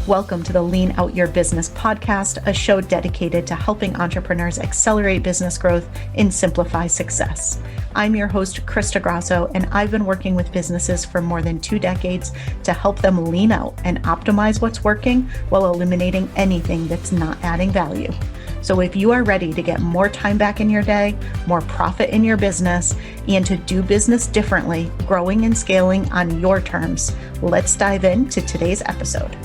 Welcome to the Lean Out Your Business podcast, a show dedicated to helping entrepreneurs accelerate business growth and simplify success. I'm your host, Krista Grasso, and I've been working with businesses for more than 2 decades to help them lean out and optimize what's working while eliminating anything that's not adding value. So if you are ready to get more time back in your day, more profit in your business, and to do business differently, growing and scaling on your terms, let's dive into today's episode.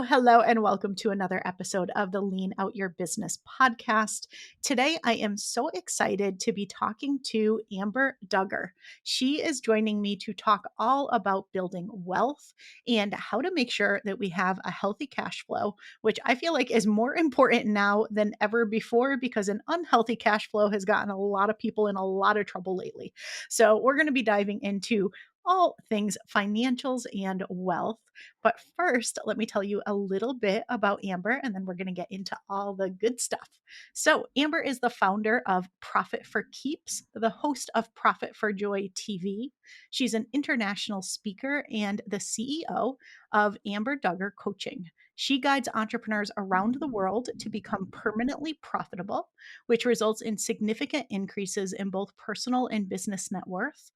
Hello, and welcome to another episode of the Lean Out Your Business podcast. Today, I am so excited to be talking to Amber Duggar. She is joining me to talk all about building wealth and how to make sure that we have a healthy cash flow, which I feel like is more important now than ever before because an unhealthy cash flow has gotten a lot of people in a lot of trouble lately. So, we're going to be diving into all things financials and wealth. But first, let me tell you a little bit about Amber, and then we're going to get into all the good stuff. So, Amber is the founder of Profit for Keeps, the host of Profit for Joy TV. She's an international speaker and the CEO of Amber Duggar Coaching. She guides entrepreneurs around the world to become permanently profitable, which results in significant increases in both personal and business net worth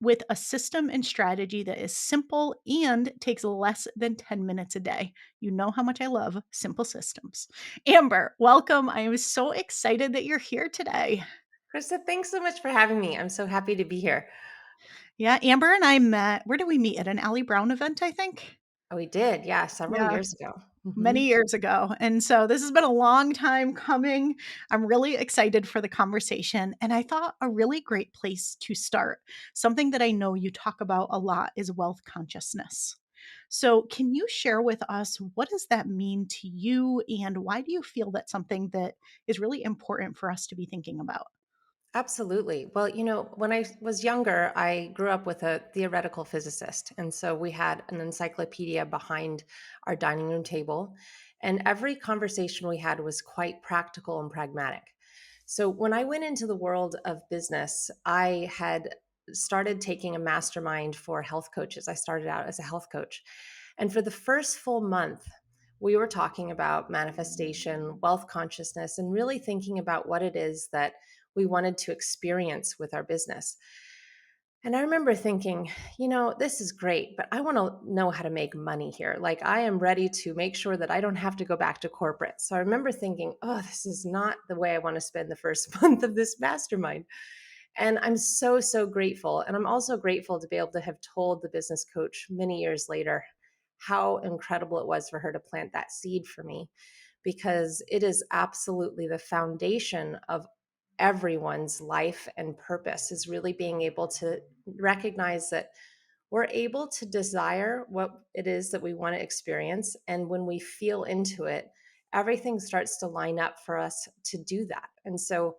with a system and strategy that is simple and takes less than 10 minutes a day. You know how much I love simple systems. Amber, welcome. I am so excited that you're here today. Krista, thanks so much for having me. I'm so happy to be here. Yeah, Amber and I met, where did we meet? At an Allie Brown event, I think. Oh, we did. Yeah, several Yeah, years ago. many years ago. And so this has been a long time coming. I'm really excited for the conversation. And I thought a really great place to start, something that I know you talk about a lot, is wealth consciousness. So, can you share with us what does that mean to you and why do you feel that's something that is really important for us to be thinking about? Absolutely. Well, when I was younger, I grew up with a theoretical physicist. And so we had an encyclopedia behind our dining room table. And every conversation we had was quite practical and pragmatic. So when I went into the world of business, I had started taking a mastermind for health coaches. I started out as a health coach. And for the first full month, we were talking about manifestation, wealth consciousness, and really thinking about what it is that we wanted to experience with our business. And I remember thinking, this is great, but I want to know how to make money here. Like, I am ready to make sure that I don't have to go back to corporate. So I remember thinking, oh, this is not the way I want to spend the first month of this mastermind. And I'm so, so grateful. And I'm also grateful to be able to have told the business coach many years later how incredible it was for her to plant that seed for me, because it is absolutely the foundation of everyone's life and purpose, is really being able to recognize that we're able to desire what it is that we want to experience. And when we feel into it, everything starts to line up for us to do that. And so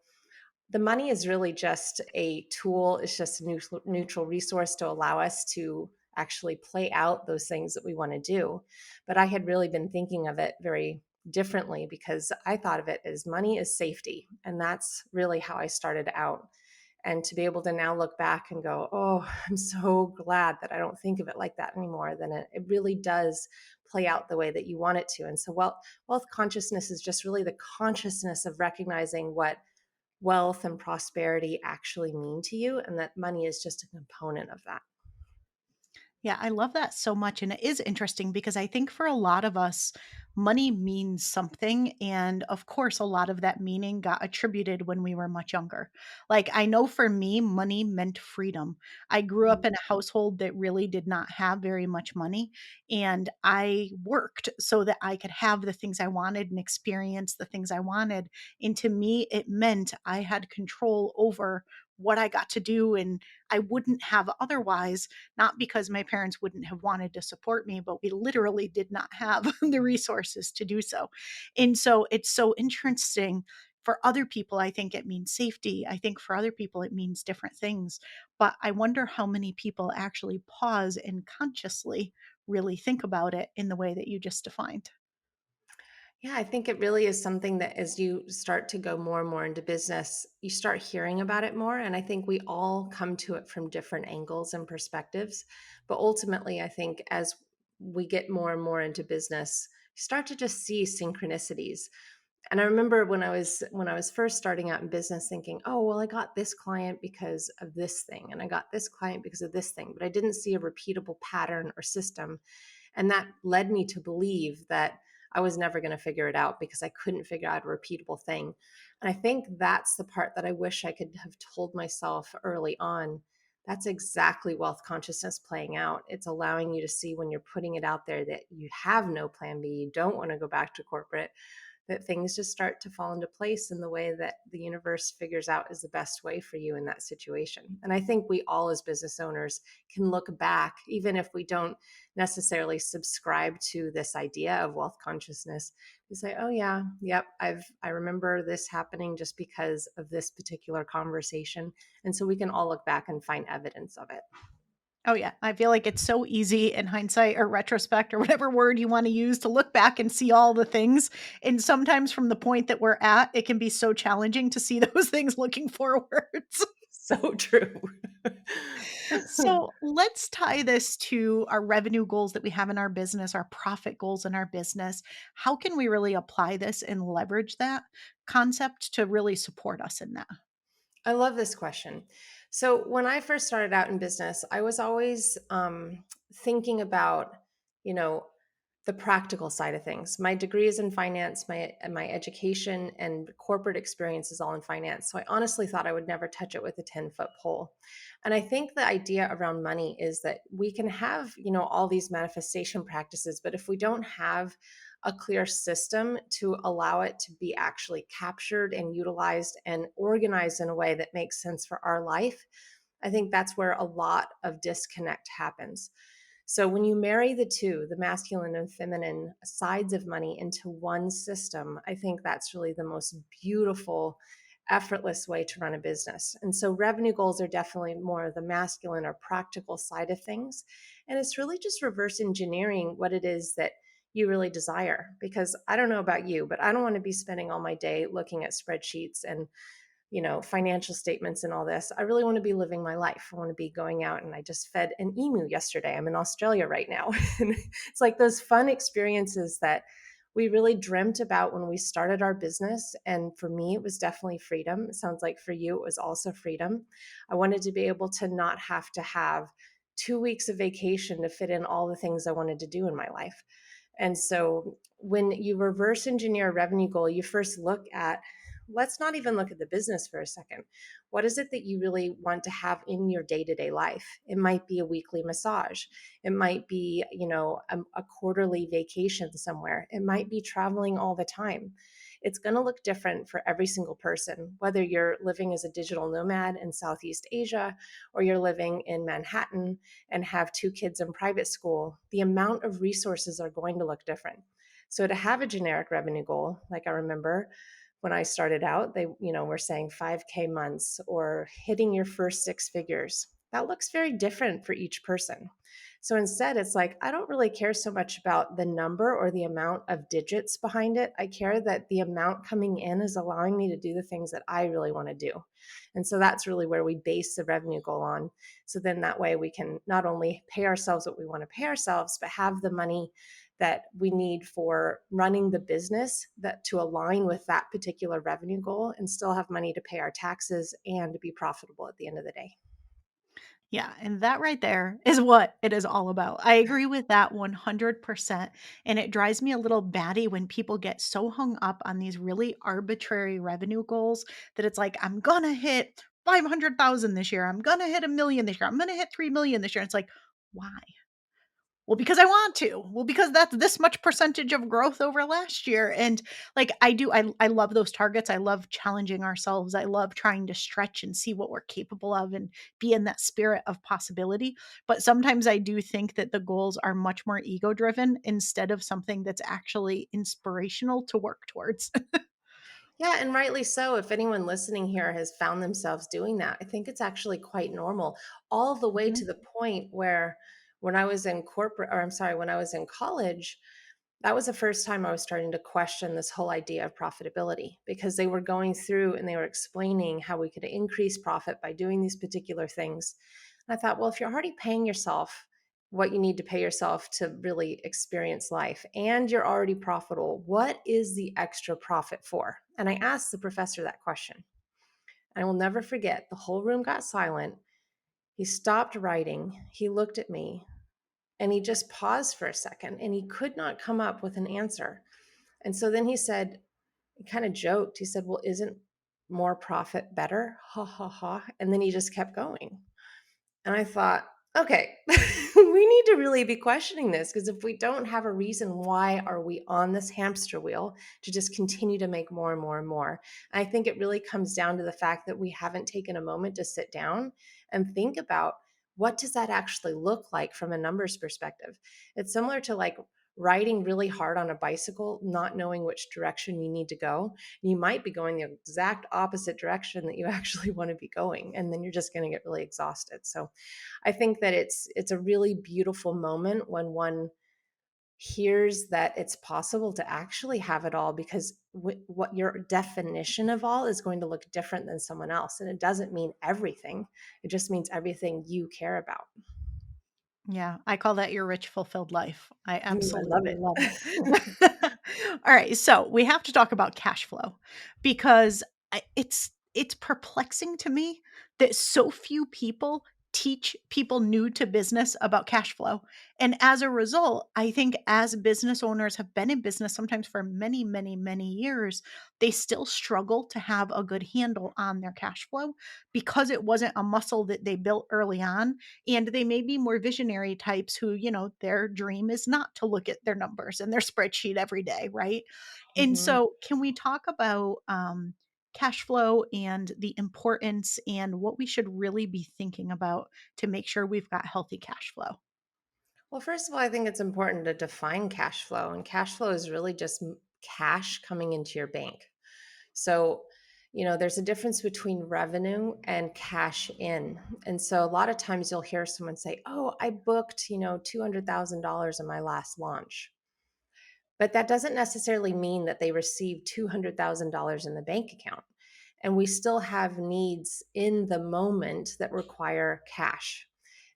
the money is really just a tool, it's just a neutral resource to allow us to actually play out those things that we want to do. But I had really been thinking of it very differently, because I thought of it as money is safety. And that's really how I started out. And to be able to now look back and go, oh, I'm so glad that I don't think of it like that anymore, then it really does play out the way that you want it to. And so wealth consciousness is just really the consciousness of recognizing what wealth and prosperity actually mean to you, and that money is just a component of that. Yeah, I love that so much. And it is interesting because I think for a lot of us, money means something. And of course, a lot of that meaning got attributed when we were much younger. Like, I know for me, money meant freedom. I grew up in a household that really did not have very much money. And I worked so that I could have the things I wanted and experience the things I wanted. And to me, it meant I had control over what I got to do and I wouldn't have otherwise, not because my parents wouldn't have wanted to support me, but we literally did not have the resources to do so. And so it's so interesting. For other people, I think it means safety. I think for other people, it means different things. But I wonder how many people actually pause and consciously really think about it in the way that you just defined. Yeah, I think it really is something that as you start to go more and more into business, you start hearing about it more. And I think we all come to it from different angles and perspectives. But ultimately, I think as we get more and more into business, you start to just see synchronicities. And I remember when I was first starting out in business thinking, "Oh, well, I got this client because of this thing and I got this client because of this thing." But I didn't see a repeatable pattern or system, and that led me to believe that I was never going to figure it out because I couldn't figure out a repeatable thing. And I think that's the part that I wish I could have told myself early on. That's exactly wealth consciousness playing out. It's allowing you to see when you're putting it out there that you have no plan B, you don't want to go back to corporate, that things just start to fall into place in the way that the universe figures out is the best way for you in that situation. And I think we all, as business owners, can look back, even if we don't necessarily subscribe to this idea of wealth consciousness, to say, oh yeah, yep, I remember this happening just because of this particular conversation. And so we can all look back and find evidence of it. Oh, yeah. I feel like it's so easy in hindsight or retrospect or whatever word you wanna use to look back and see all the things, and sometimes from the point that we're at, it can be so challenging to see those things looking forwards. So true. So, let's tie this to our revenue goals that we have in our business, our profit goals in our business. How can we really apply this and leverage that concept to really support us in that? I love this question. So, when I first started out in business, I was always thinking about, you know, the practical side of things. My degree is in finance, my education and corporate experience is all in finance. So I honestly thought I would never touch it with a 10-foot pole. And I think the idea around money is that we can have, all these manifestation practices, but if we don't have a clear system to allow it to be actually captured and utilized and organized in a way that makes sense for our life, I think that's where a lot of disconnect happens. So when you marry the two, the masculine and feminine sides of money into one system, I think that's really the most beautiful, effortless way to run a business. And so revenue goals are definitely more of the masculine or practical side of things. And it's really just reverse engineering what it is that you really desire. Because I don't know about you, but I don't want to be spending all my day looking at spreadsheets and financial statements and all this. I really want to be living my life. I want to be going out, and I just fed an emu yesterday. I'm in Australia right now. And it's like those fun experiences that we really dreamt about when we started our business. And for me, it was definitely freedom. It sounds like for you, it was also freedom. I wanted to be able to not have to have 2 weeks of vacation to fit in all the things I wanted to do in my life. And so when you reverse engineer a revenue goal, you first look at, let's not even look at the business for a second. What is it that you really want to have in your day-to-day life? It might be a weekly massage. It might be, a quarterly vacation somewhere. It might be traveling all the time. It's going to look different for every single person, whether you're living as a digital nomad in Southeast Asia or you're living in Manhattan and have two kids in private school. The amount of resources are going to look different. So to have a generic revenue goal, like I remember when I started out, they, were saying 5K months or hitting your first six figures. That looks very different for each person. So instead, it's like, I don't really care so much about the number or the amount of digits behind it. I care that the amount coming in is allowing me to do the things that I really want to do. And so that's really where we base the revenue goal on. So then that way we can not only pay ourselves what we want to pay ourselves, but have the money that we need for running the business that to align with that particular revenue goal and still have money to pay our taxes and be profitable at the end of the day. Yeah, and that right there is what it is all about. I agree with that 100%, and it drives me a little batty when people get so hung up on these really arbitrary revenue goals that it's like, "I'm gonna hit 500,000 this year. I'm gonna hit 1,000,000 this year. I'm gonna hit 3,000,000 this year." It's like, "Why?" Well, because I want to. Well, because that's this much percentage of growth over last year. And like I love those targets. I love challenging ourselves. I love trying to stretch and see what we're capable of and be in that spirit of possibility. But sometimes I do think that the goals are much more ego driven instead of something that's actually inspirational to work towards. Yeah, and rightly so. If anyone listening here has found themselves doing that, I think it's actually quite normal, all the way Mhm. to the point where when I was in corporate, or I'm sorry, when I was in college, that was the first time I was starting to question this whole idea of profitability, because they were going through and they were explaining how we could increase profit by doing these particular things. And I thought, well, if you're already paying yourself what you need to pay yourself to really experience life and you're already profitable, what is the extra profit for? And I asked the professor that question. I will never forget, the whole room got silent. He stopped writing. He looked at me and he just paused for a second and he could not come up with an answer. And so then he said, he kind of joked. He said, well, isn't more profit better? Ha ha ha. And then he just kept going. And I thought, okay, we need to really be questioning this, because if we don't have a reason, why are we on this hamster wheel to just continue to make more and more and more? And I think it really comes down to the fact that we haven't taken a moment to sit down and think about, what does that actually look like from a numbers perspective? It's similar to like riding really hard on a bicycle, not knowing which direction you need to go. You might be going the exact opposite direction that you actually want to be going, and then you're just going to get really exhausted. So I think that it's a really beautiful moment when one hears that it's possible to actually have it all, because what your definition of all is going to look different than someone else, and it doesn't mean everything. It just means everything you care about. Yeah, I call that your rich, fulfilled life. I Ooh, I love absolutely love it. it. All right, so we have to talk about cash flow because it's perplexing to me that so few people teach people new to business about cash flow. And as a result, I think as business owners have been in business sometimes for many, many, many years, they still struggle to have a good handle on their cash flow because it wasn't a muscle that they built early on, and they may be more visionary types who, their dream is not to look at their numbers and their spreadsheet every day, right? And Mhm. so, can we talk about cash flow and the importance and what we should really be thinking about to make sure we've got healthy cash flow? Well, first of all, I think it's important to define cash flow. And cash flow is really just cash coming into your bank. So, there's a difference between revenue and cash in. And so a lot of times you'll hear someone say, oh, I booked, $200,000 in my last launch. But that doesn't necessarily mean that they received $200,000 in the bank account. And we still have needs in the moment that require cash.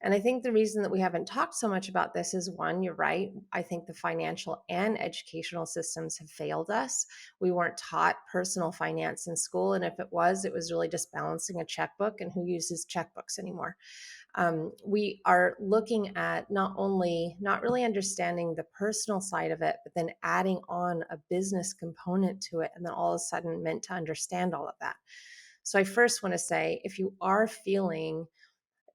And I think the reason that we haven't talked so much about this is, one, you're right. I think the financial and educational systems have failed us. We weren't taught personal finance in school. And if it was really just balancing a checkbook, and who uses checkbooks anymore? We are looking at not really understanding the personal side of it, but then adding on a business component to it, and then all of a sudden meant to understand all of that. So I first want to say, if you are feeling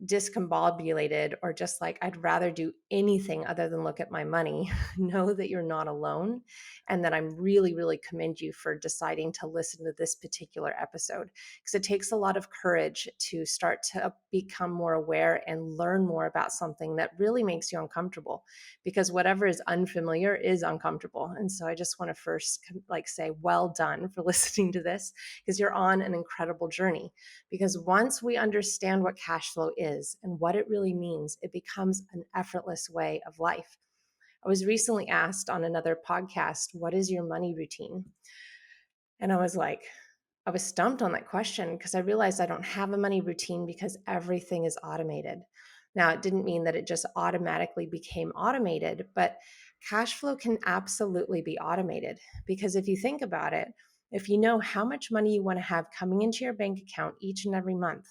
discombobulated, or just like, I'd rather do anything other than look at my money, know that you're not alone, and that I'm really, really commend you for deciding to listen to this particular episode, because it takes a lot of courage to start to become more aware and learn more about something that really makes you uncomfortable, because whatever is unfamiliar is uncomfortable. And so I just want to first say, well done for listening to this, because you're on an incredible journey. Because once we understand what cash flow is and what it really means, it becomes an effortless way of life. I was recently asked on another podcast, what is your money routine? And I was stumped on that question, because I realized I don't have a money routine because everything is automated. Now, it didn't mean that it just automatically became automated, but cash flow can absolutely be automated, because if you think about it, if you know how much money you want to have coming into your bank account each and every month,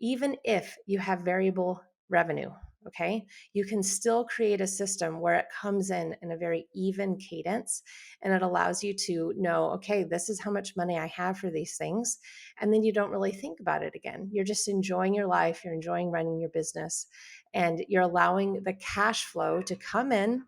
even if you have variable revenue, okay, you can still create a system where it comes in a very even cadence, and it allows you to know, okay, this is how much money I have for these things. And then you don't really think about it again. You're just enjoying your life, you're enjoying running your business, and you're allowing the cash flow to come in,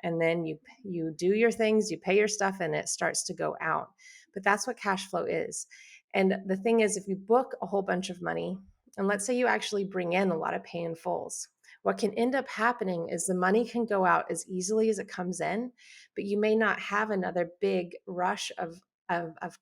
and then you do your things, you pay your stuff, and it starts to go out. But that's what cash flow is. And the thing is, if you book a whole bunch of money, and let's say you actually bring in a lot of pay in fulls, what can end up happening is the money can go out as easily as it comes in, but you may not have another big rush of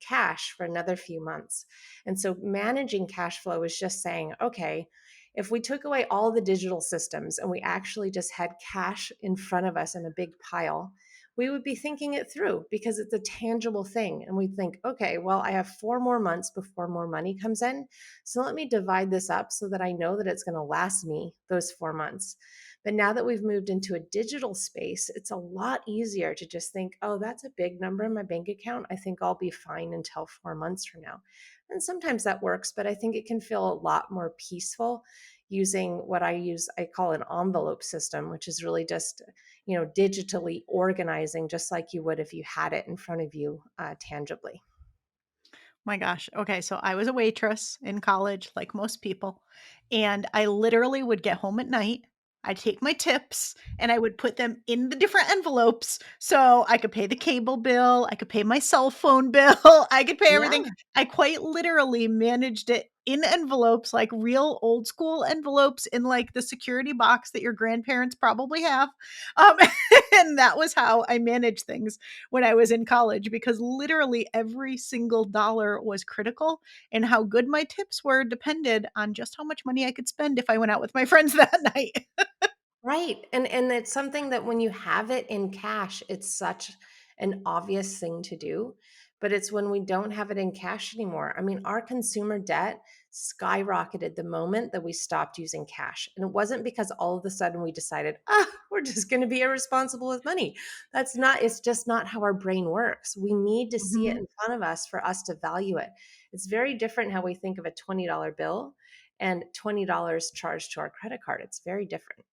cash for another few months. And so managing cash flow is just saying, okay, If we took away all the digital systems and we actually just had cash in front of us in a big pile, we would be thinking it through because it's a tangible thing. And we think, okay, well, I have 4 more months before more money comes in. So let me divide this up so that I know that it's going to last me those 4 months. But now that we've moved into a digital space, it's a lot easier to just think, oh, that's a big number in my bank account. I think I'll be fine until 4 months from now. And sometimes that works, but I think it can feel a lot more peaceful using what I call an envelope system, which is really just, digitally organizing just like you would if you had it in front of you tangibly. My gosh. Okay, so I was a waitress in college, like most people, and I literally would get home at night. I'd take my tips and I would put them in the different envelopes so I could pay the cable bill, I could pay my cell phone bill, I could pay everything. Yeah. I quite literally managed it in envelopes, like real old school envelopes in like the security box that your grandparents probably have. Um, and that was how I managed things when I was in college because literally every single dollar was critical, and how good my tips were depended on just how much money I could spend if I went out with my friends that night. Right. And it's something that when you have it in cash, it's such an obvious thing to do, but it's when we don't have it in cash anymore. I mean, our consumer debt skyrocketed the moment that we stopped using cash. And it wasn't because all of a sudden we decided, we're just going to be irresponsible with money. It's just not how our brain works. We need to see it Mhm. in front of us for us to value it. It's very different how we think of a $20 bill and $20 charged to our credit card. It's very different.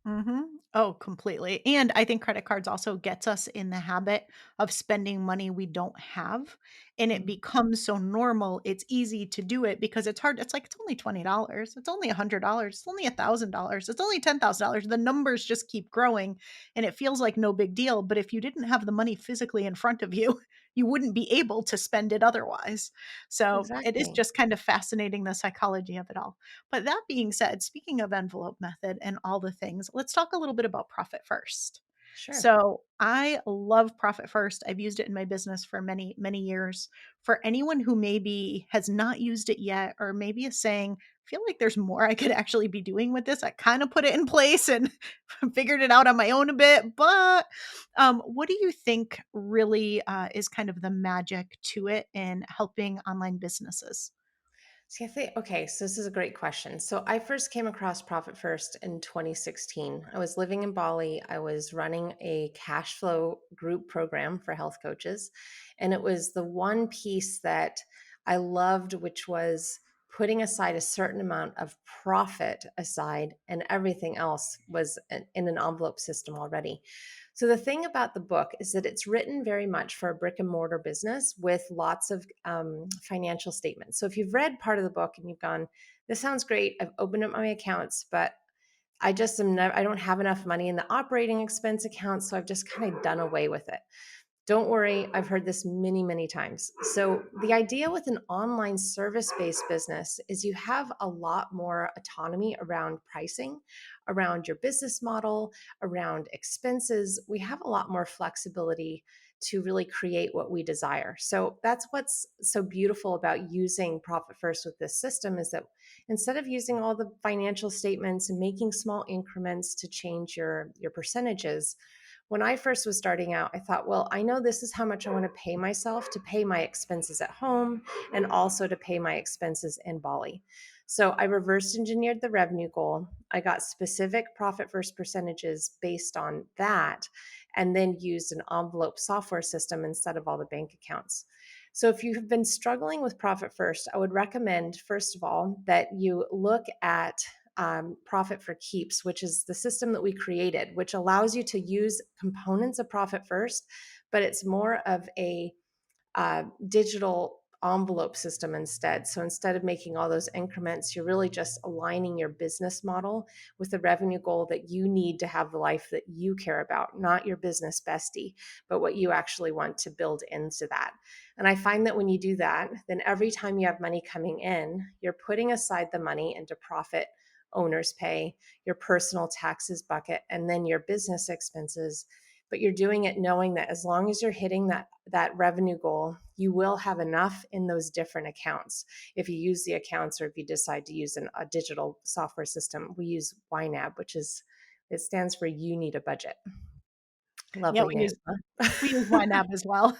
Mhm. Oh, completely. And I think credit cards also gets us in the habit of spending money we don't have, and it Mhm. becomes so normal, it's easy to do it because it's hard. It's like it's only $20, it's only $100, it's only $1,000, it's only $10,000. The numbers just keep growing and it feels like no big deal, but if you didn't have the money physically in front of you, you wouldn't be able to spend it otherwise. So, it is Exactly. just kind of fascinating the psychology of it all. But that being said, speaking of envelope method and all the things, let's talk a little bit about profit first. Sure. So I love profit first. I've used it in my business for many, many years. For anyone who maybe has not used it yet, or maybe is saying, I feel like there's more I could actually be doing with this. I kind of put it in place and figured it out on my own a bit. But what do you think really is kind of the magic to it in helping online businesses? See, I think, okay, so this is a great question. So I first came across Profit First in 2016. I was living in Bali. I was running a cash flow group program for health coaches. And it was the one piece that I loved, which was putting aside a certain amount of profit aside, and everything else was in an envelope system already. So the thing about the book is that it's written very much for a brick and mortar business with lots of financial statements. So if you've read part of the book and you've gone, this sounds great, I've opened up my accounts, but I just am never, I don't have enough money in the operating expense account, so I've just kind of done away with it. Don't worry, I've heard this many, many times. So, the idea with an online service based business is you have a lot more autonomy around pricing, around your business model, around expenses. We have a lot more flexibility to really create what we desire. So, that's what's so beautiful about using Profit First with this system is that instead of using all the financial statements and making small increments to change your percentages, when I first was starting out, I thought, well, I know this is how much I want to pay myself to pay my expenses at home and also to pay my expenses in Bali. So I reverse engineered the revenue goal. I got specific profit first percentages based on that, and then used an envelope software system instead of all the bank accounts. So if you've been struggling with profit first, I would recommend, first of all, that you look at Profit for Keeps, which is the system that we created, which allows you to use components of Profit First, but it's more of a digital envelope system instead. So instead of making all those increments, you're really just aligning your business model with the revenue goal that you need to have the life that you care about, not your business bestie, but what you actually want to build into that. And I find that when you do that, then every time you have money coming in, you're putting aside the money into profit owner's pay, your personal taxes bucket, and then your business expenses, but you're doing it knowing that as long as you're hitting that revenue goal, you will have enough in those different accounts. If you use the accounts or if you decide to use a digital software system, we use YNAB, it stands for You Need a Budget. Yeah, Lovely we name, use huh? we use YNAB as well.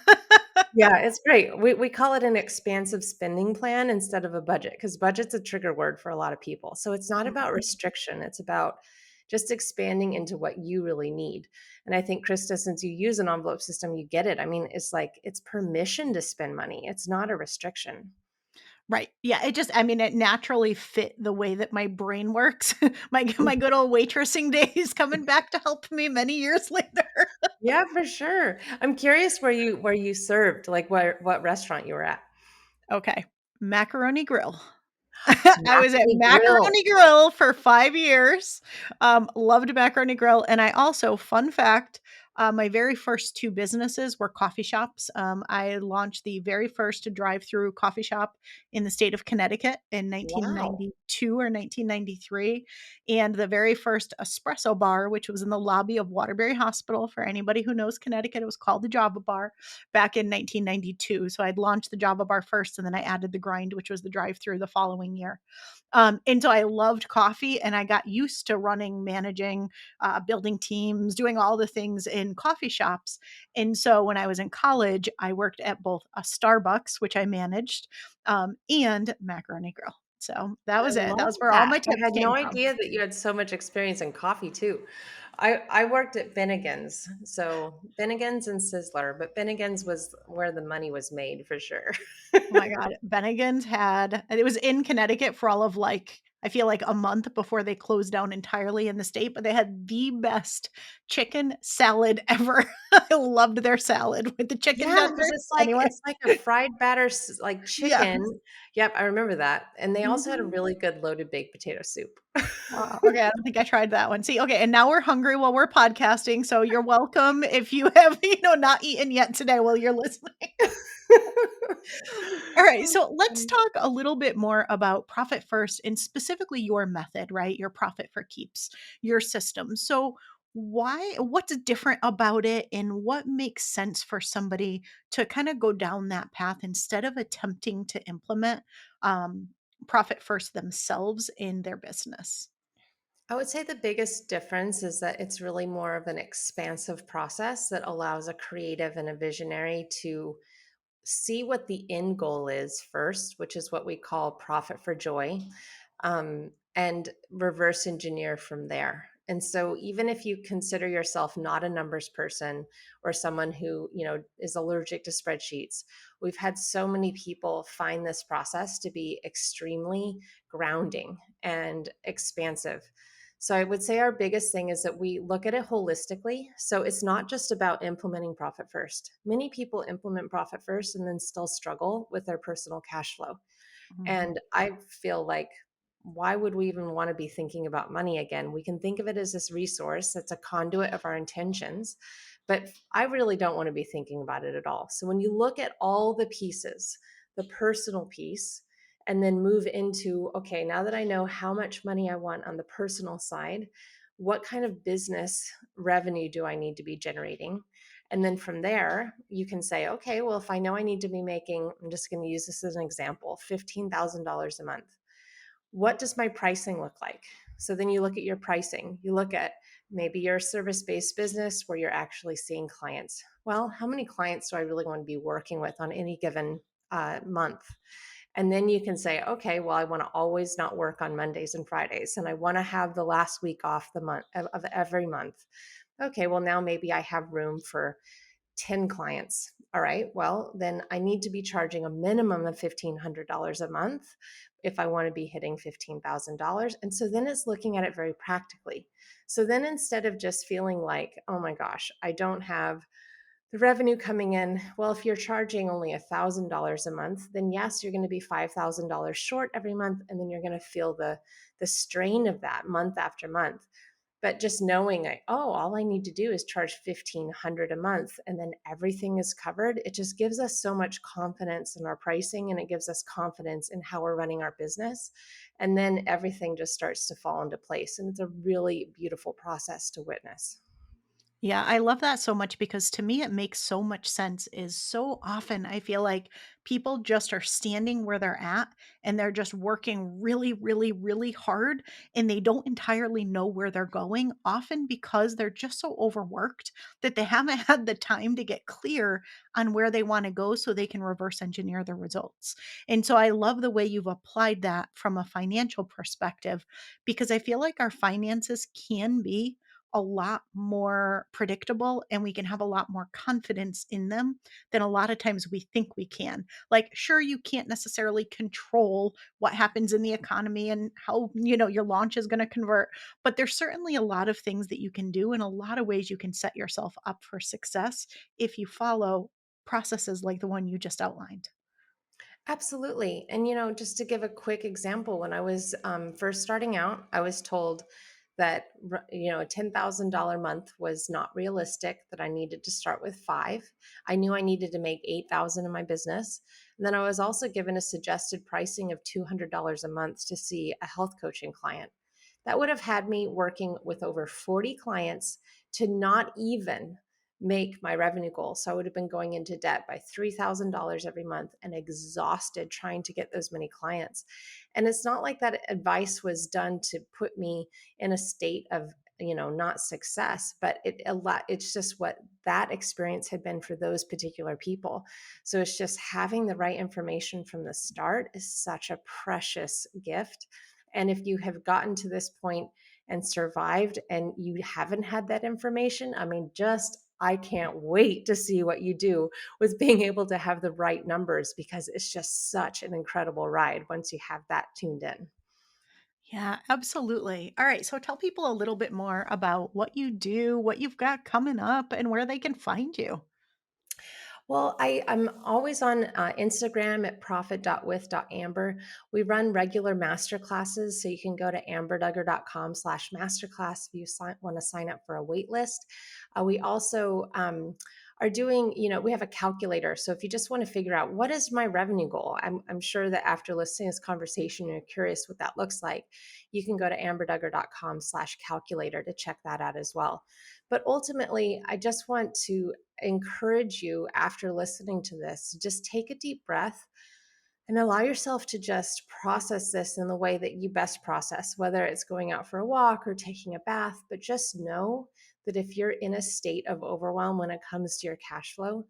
Yeah, it's great. We call it an expansive spending plan instead of a budget because budget's a trigger word for a lot of people. So it's not about Mhm. restriction, it's about just expanding into what you really need. And I think, Krista, since you use an envelope system, you get it. I mean, it's like it's permission to spend money, it's not a restriction. Right. Yeah, it just I mean, it naturally fit the way that my brain works. My good old waitressing days coming back to help me many years later. Yeah, for sure. I'm curious where you served, like what restaurant you were at. Okay. Macaroni Grill. I was at Macaroni Grill. Macaroni Grill for 5 years, loved Macaroni Grill, and I also fun fact, my very first 2 businesses were coffee shops. I launched the very first drive-through coffee shop in the state of Connecticut in Wow. 1992 or 1993, and the very first espresso bar, which was in the lobby of Waterbury Hospital. For anybody who knows Connecticut, it was called the Java Bar back in 1992. So I'd launched the Java Bar first, and then I added the grind, which was the drive-through the following year. And so I loved coffee, and I got used to running, managing, building teams, doing all the things in coffee shops. And so when I was in college, I worked at both a Starbucks, which I managed, and Macaroni Grill. So that I was it. That love was where all that. my I tips had no came from. idea that you had so much experience in coffee too. I worked at Bennigan's, so Bennigan's and Sizzler, but Bennigan's was where the money was made for sure. Oh my god, Bennigan's had and it was in Connecticut for all of, like, I feel like a month before they closed down entirely in the state, but they had the best chicken salad ever. I loved their salad with the chicken Yeah, because tenders. Anyway, it's like a fried batter like yes. chicken. Yep, I remember that. And they also had a Mhm. really good loaded baked potato soup. Wow, okay, I don't think I tried that one. See, okay, and now we're hungry while we're podcasting, so you're welcome if you have, not eaten yet today while you're listening. All right, Oh, so let's funny. talk a little bit more about profit first and specifically your method, right? Your profit for keeps, your system. So, what's different about it and what makes sense for somebody to kind of go down that path instead of attempting to implement um, profit first themselves in their business? I would say the biggest difference is that it's really more of an expansive process that allows a creative and a visionary to see what the end goal is first, which is what we call profit for joy, and reverse engineer from there. And so, even if you consider yourself not a numbers person or someone who is allergic to spreadsheets, we've had so many people find this process to be extremely grounding and expansive. So I would say our biggest thing is that we look at it holistically. So it's not just about implementing profit first. Many people implement profit first and then still struggle with their personal cash flow. Mhm. And I feel like, why would we even want to be thinking about money again? We can think of it as this resource that's a conduit of our intentions, but I really don't want to be thinking about it at all. So when you look at all the pieces, the personal piece, and then move into, okay, now that I know how much money I want on the personal side, what kind of business revenue do I need to be generating? And then from there, you can say, okay, well, if I know I need to be making, I'm just going to use this as an example, $15,000 a month. What does my pricing look like? So then you look at your pricing. You look at maybe you're a service based business where you're actually seeing clients. Well, how many clients do I really want to be working with on any given month? And then you can say, okay, well, I want to always not work on Mondays and Fridays, and I want to have the last week off the month of every month. Okay, well, now maybe I have room for 10 clients. All right, well, then I need to be charging a minimum of $1,500 a month if I want to be hitting $15,000. And so then it's looking at it very practically. So then instead of just feeling like, oh my gosh, I don't have the revenue coming in, well, if you're charging only $1,000 a month, then yes, you're going to be $5,000 short every month. And then you're going to feel the strain of that month after month. But just knowing, like, oh, all I need to do is charge 1,500 a month and then everything is covered, it just gives us so much confidence in our pricing, and it gives us confidence in how we're running our business. And then everything just starts to fall into place. And it's a really beautiful process to witness. Yeah, I love that so much because to me it makes so much sense. Is so often I feel like people just are standing where they're at and they're just working really, really, really hard and they don't entirely know where they're going, often because they're just so overworked that they haven't had the time to get clear on where they want to go so they can reverse engineer the results. And so I love the way you've applied that from a financial perspective because I feel like our finances can be a lot more predictable and we can have a lot more confidence in them than a lot of times we think we can. Like, sure, you can't necessarily control what happens in the economy and how, your launch is going to convert, but there's certainly a lot of things that you can do and a lot of ways you can set yourself up for success if you follow processes like the one you just outlined. Absolutely. And, just to give a quick example, when I was first starting out, I was told that, a $10,000 month was not realistic, that I needed to start with five. I knew I needed to make 8,000 in my business. And then I was also given a suggested pricing of $200 a month to see a health coaching client. That would have had me working with over 40 clients to not even make my revenue goal. So I would have been going into debt by $3,000 every month and exhausted trying to get those many clients. And it's not like that advice was done to put me in a state of, not success, but it's just what that experience had been for those particular people. So it's just having the right information from the start is such a precious gift. And if you have gotten to this point and survived and you haven't had that information, I mean, I can't wait to see what you do with being able to have the right numbers, because it's just such an incredible ride once you have that tuned in. Yeah, absolutely. All right. So tell people a little bit more about what you do, what you've got coming up, and where they can find you. Well, I'm always on Instagram at profit.with.amber. We run regular master classes, so you can go to amberduggar.com/masterclass if you want to sign up for a wait list. We also are doing, we have a calculator. So if you just want to figure out what is my revenue goal, I'm sure that after listening to this conversation, you're curious what that looks like. You can go to amberduggar.com/calculator to check that out as well. But ultimately, I just want to encourage you, after listening to this, just take a deep breath and allow yourself to just process this in the way that you best process, whether it's going out for a walk or taking a bath. But just know that if you're in a state of overwhelm when it comes to your cash flow,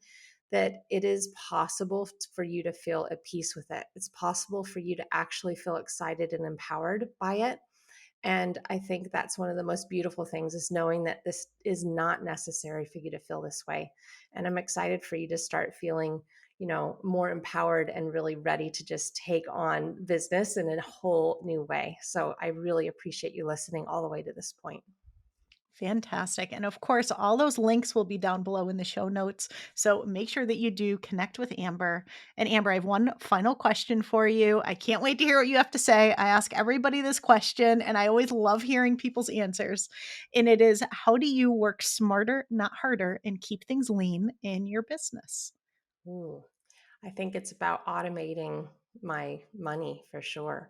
that it is possible for you to feel at peace with it. It's possible for you to actually feel excited and empowered by it. And I think that's one of the most beautiful things, is knowing that this is not necessary for you to feel this way. And I'm excited for you to start feeling, more empowered and really ready to just take on business in a whole new way. So I really appreciate you listening all the way to this point. Fantastic. And of course, all those links will be down below in the show notes. So make sure that you do connect with Amber. And Amber, I have one final question for you. I can't wait to hear what you have to say. I ask everybody this question, and I always love hearing people's answers. And it is, how do you work smarter, not harder, and keep things lean in your business? Ooh. I think it's about automating my money for sure.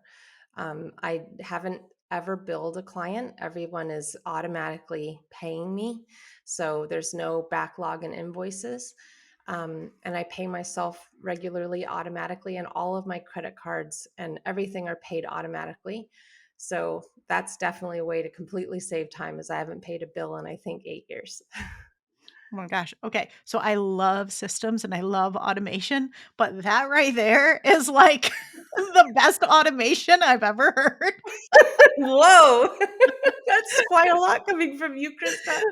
I haven't ever billed a client. Everyone is automatically paying me. So there's no backlog in invoices. And I pay myself regularly, automatically, and all of my credit cards and everything are paid automatically. So that's definitely a way to completely save time, as I haven't paid a bill in, I think, 8 years. Oh my gosh. Okay. So I love systems and I love automation, but that right there is like the best automation I've ever heard. Whoa, that's quite a lot coming from you, Krista.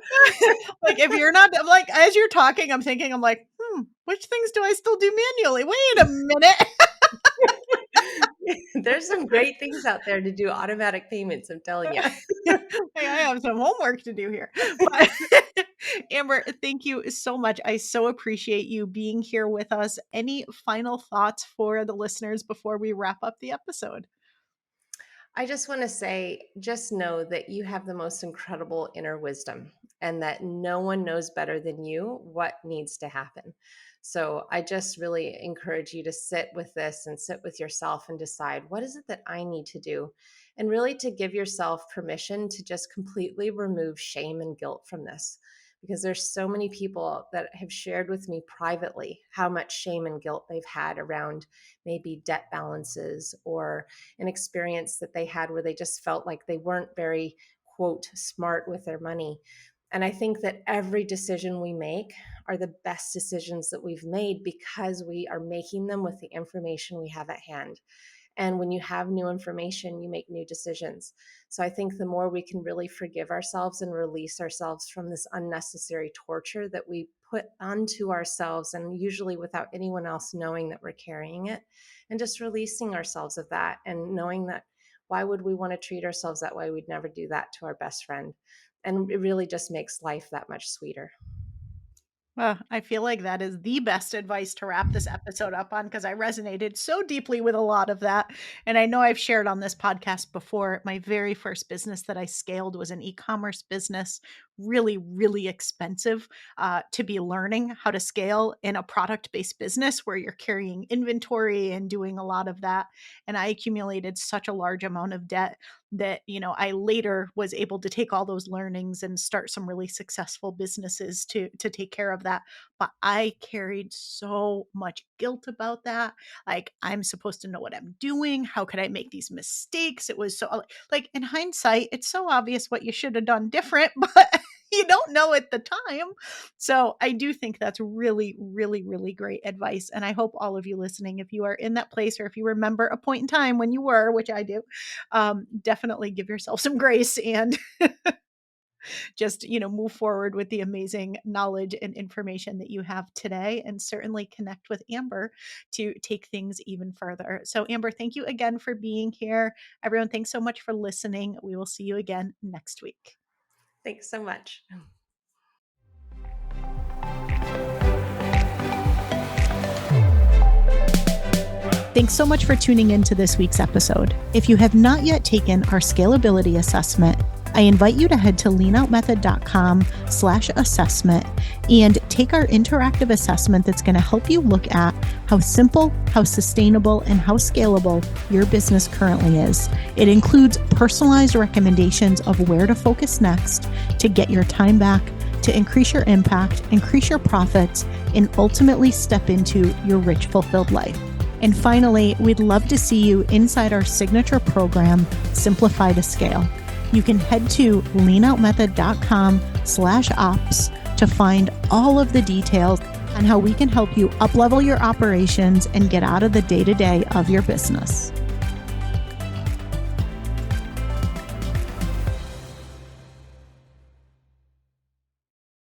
Like, if you're not, I'm like, as you're talking, I'm thinking, I'm like, which things do I still do manually? Wait a minute. There's some great things out there to do automatic payments, I'm telling you. Hey, I have some homework to do here. But Amber, thank you so much. I so appreciate you being here with us. Any final thoughts for the listeners before we wrap up the episode? I just want to say, just know that you have the most incredible inner wisdom, and that no one knows better than you what needs to happen. So I just really encourage you to sit with this and sit with yourself and decide, what is it that I need to do? And really to give yourself permission to just completely remove shame and guilt from this. because there's so many people that have shared with me privately how much shame and guilt they've had around maybe debt balances or an experience that they had where they just felt like they weren't very, quote, smart with their money. And I think that every decision we make are the best decisions that we've made because we are making them with the information we have at hand. And when you have new information, you make new decisions. So I think the more we can really forgive ourselves and release ourselves from this unnecessary torture that we put onto ourselves, and usually without anyone else knowing that we're carrying it, and just releasing ourselves of that and knowing that why would we want to treat ourselves that way? We'd never do that to our best friend. And it really just makes life that much sweeter. I feel like that is the best advice to wrap this episode up on because I resonated so deeply with a lot of that. And I know I've shared on this podcast before. My very first business that I scaled was an e-commerce business, really, really expensive to be learning how to scale in a product-based business where you're carrying inventory and doing a lot of that. And I accumulated such a large amount of debt that, I later was able to take all those learnings and start some really successful businesses to take care of that. But I carried so much guilt about that. Like, I'm supposed to know what I'm doing. How could I make these mistakes? It was so, like, in hindsight, it's so obvious what you should have done different, but you don't know at the time. So I do think that's really, really, really great advice. And I hope all of you listening, if you are in that place or if you remember a point in time when you were, which I do, definitely give yourself some grace and just, move forward with the amazing knowledge and information that you have today, and certainly connect with Amber to take things even further. So, Amber, thank you again for being here. Everyone, thanks so much for listening. We will see you again next week. Thanks so much. Thanks so much for tuning in to this week's episode. If you have not yet taken our scalability assessment, I invite you to head to leanoutmethod.com/assessment and take our interactive assessment that's going to help you look at how simple, how sustainable, and how scalable your business currently is. It includes personalized recommendations of where to focus next to get your time back, to increase your impact, increase your profits, and ultimately step into your rich, fulfilled life. And finally, we'd love to see you inside our signature program, Simplify to Scale. You can head to leanoutmethod.com/ops to find all of the details on how we can help you uplevel your operations and get out of the day-to-day of your business.